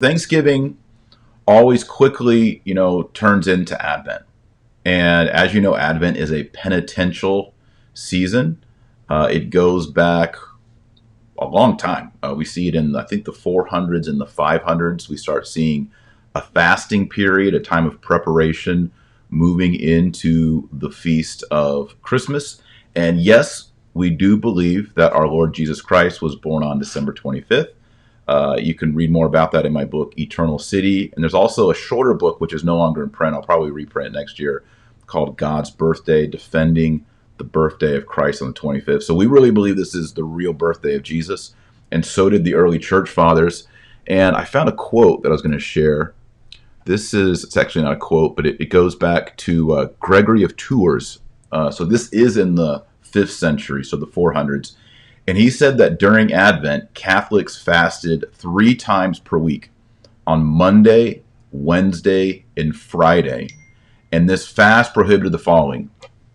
Thanksgiving always quickly, turns into Advent. And as you know, Advent is a penitential season. It goes back a long time. We see it in, I think, the 400s and the 500s. We start seeing a fasting period, a time of preparation, moving into the feast of Christmas. And yes, we do believe that our Lord Jesus Christ was born on December 25th. You can read more about that in my book, Eternal City. And there's also a shorter book, which is no longer in print. I'll probably reprint it next year, called God's Birthday, Defending the Birthday of Christ on the 25th. So we really believe this is the real birthday of Jesus. And so did the early church fathers. And I found a quote that I was going to share. It's actually not a quote, but it goes back to Gregory of Tours. So this is in the 5th century, so the 400s. And he said that during Advent, Catholics fasted 3 times per week, on Monday, Wednesday, and Friday. And this fast prohibited the following: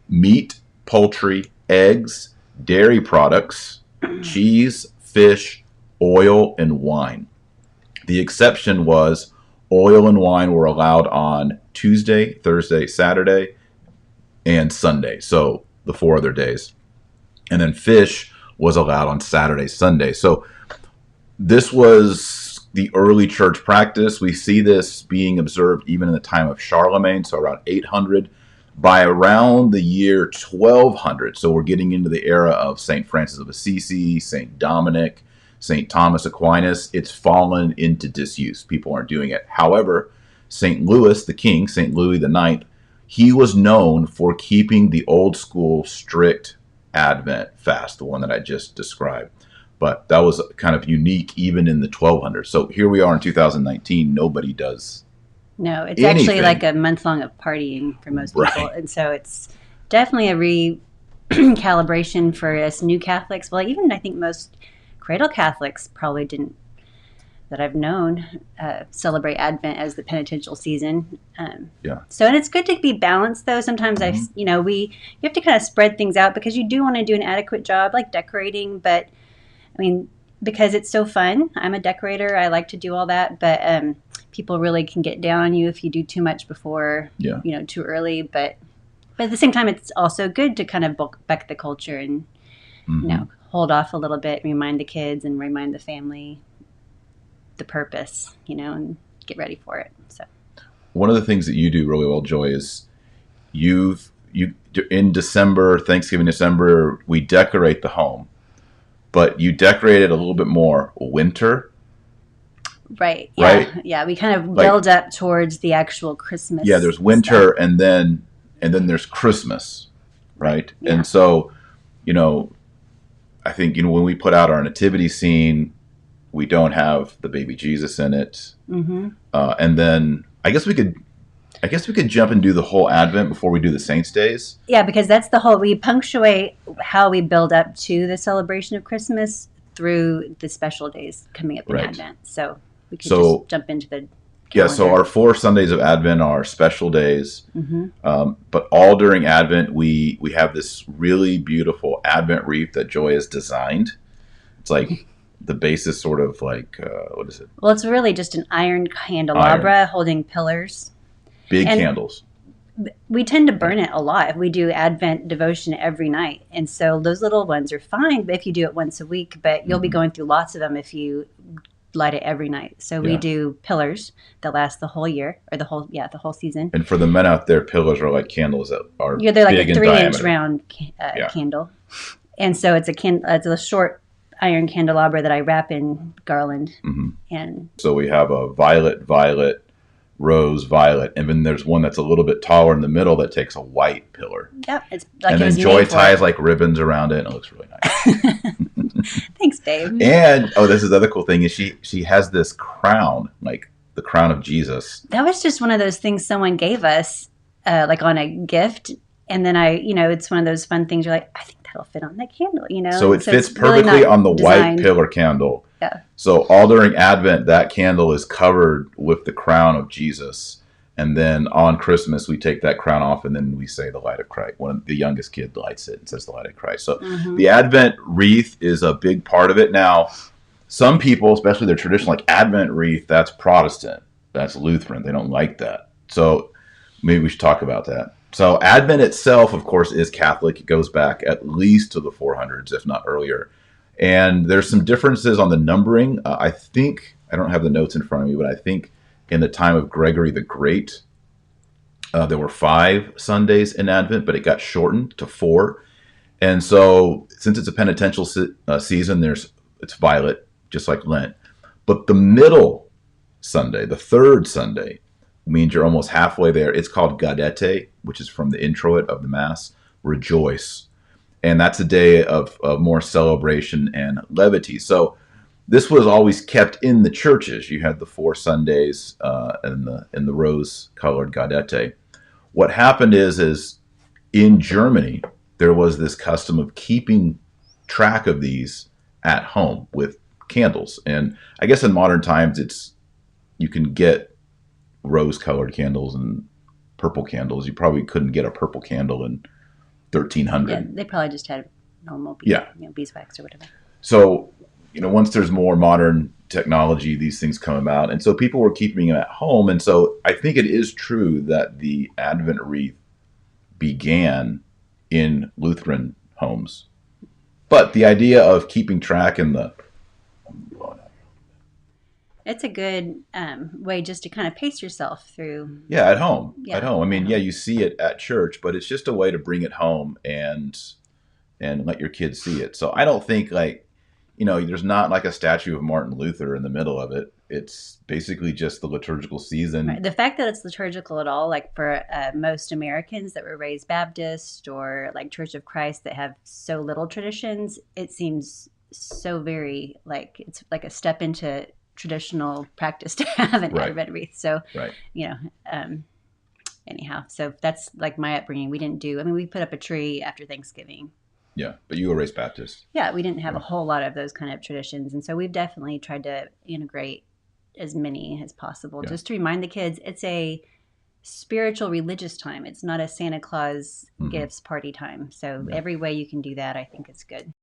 meat, poultry, eggs, dairy products, cheese, fish, oil, and wine. The exception was oil and wine were allowed on Tuesday, Thursday, Saturday, and Sunday. So the 4 other days. And then fish was allowed on Saturday, Sunday. So this was the early church practice. We see this being observed even in the time of Charlemagne, so around 800. By around the year 1200, so we're getting into the era of St. Francis of Assisi, St. Dominic, St. Thomas Aquinas, it's fallen into disuse. People aren't doing it. However, St. Louis, the king, St. Louis IX, he was known for keeping the old school strict Advent fast, the one that I just described. But that was kind of unique even in the 1200s. So here we are in 2019, nobody does No, it's anything. actually like a month long of partying for most people. Right. And so it's definitely a recalibration for us new Catholics. Well, even I think most cradle Catholics probably didn't, that I've known, celebrate Advent as the penitential season. Yeah. So, and it's good to be balanced though. Sometimes you have to kind of spread things out because you do want to do an adequate job like decorating, but I mean, because it's so fun. I'm a decorator. I like to do all that, but people really can get down on you if you do too much before, too early. But at the same time, it's also good to kind of bulk back the culture and, hold off a little bit, remind the kids and remind the family the purpose, and get ready for it. So one of the things that you do really well, Joy, is you in December, Thanksgiving, December, we decorate the home, but you decorate it a little bit more winter. Right. Yeah. Right. Yeah. We kind of build up towards the actual Christmas. Yeah. There's winter stuff. and then there's Christmas. Right. Yeah. And so, I think, when we put out our nativity scene, we don't have the baby Jesus in it. Mm-hmm. And then I guess we could jump and do the whole Advent before we do the Saints' Days. Yeah, because that's we punctuate how we build up to the celebration of Christmas through the special days coming up in Advent. So we could just jump into the calendar. So our 4 Sundays of Advent are special days. Mm-hmm. But all during Advent, we have this really beautiful Advent wreath that Joy has designed. It's like the base is sort of like, what is it? Well, it's really just an iron candelabra holding pillars. Big candles. We tend to burn it a lot. We do Advent devotion every night. And so those little ones are fine, but if you do it once a week, but you'll be going through lots of them if you light it every night. So we do pillars that last the whole year, or the whole season. And for the men out there, pillars are like candles that are they're like big a 3-inch round candle. And so it's a short iron candelabra that I wrap in garland. Mm-hmm. And so we have a violet, rose, violet, and then there's one that's a little bit taller in the middle that takes a white pillar. Yep, it's like, and then Joy ties like ribbons around it, and it looks really nice. Thanks, Dave. And this is the other cool thing is she has this crown, like the crown of Jesus. That was just one of those things someone gave us, like on a gift, and then it's one of those fun things. You're like, I think that'll fit on that candle, So it fits perfectly really on the white pillar candle. Yeah. So all during Advent, that candle is covered with the crown of Jesus. And then on Christmas, we take that crown off and then we say the light of Christ. The youngest kid lights it and says the light of Christ. So the Advent wreath is a big part of it. Now, Some people, especially their traditional, like Advent wreath, that's Protestant, that's Lutheran. They don't like that. So maybe we should talk about that. So Advent itself, of course, is Catholic. It goes back at least to the 400s, if not earlier. And there's some differences on the numbering. I think, I don't have the notes in front of me, but I think in the time of Gregory the Great, there were 5 Sundays in Advent, but it got shortened to 4. And so, since it's a penitential season, it's violet, just like Lent. But the middle Sunday, the third Sunday, means you're almost halfway there. It's called Gaudete, which is from the introit of the Mass, rejoice. And that's a day of more celebration and levity. So this was always kept in the churches. You had the 4 Sundays in the rose-colored Gaudete. What happened is in Germany, there was this custom of keeping track of these at home with candles. And I guess in modern times, you can get rose-colored candles and purple candles. You probably couldn't get a purple candle in 1300. Yeah, they probably just had normal beeswax or whatever. So, once there's more modern technology, these things come about. And so people were keeping them at home. And so I think it is true that the Advent wreath began in Lutheran homes. But the idea of keeping track in the... It's a good way just to kind of pace yourself through. Yeah, at home. Yeah, at home. I mean, you see it at church, but it's just a way to bring it home and let your kids see it. So I don't think there's not like a statue of Martin Luther in the middle of it. It's basically just the liturgical season. Right. The fact that it's liturgical at all, like for most Americans that were raised Baptist or like Church of Christ that have so little traditions, it seems so very like it's like a step into traditional practice to have an Advent wreath. So, anyhow, so that's like my upbringing. We put up a tree after Thanksgiving. Yeah, but you were raised Baptist. Yeah, we didn't have a whole lot of those kind of traditions. And so we've definitely tried to integrate as many as possible just to remind the kids it's a spiritual religious time. It's not a Santa Claus gifts party time. So every way you can do that, I think is good.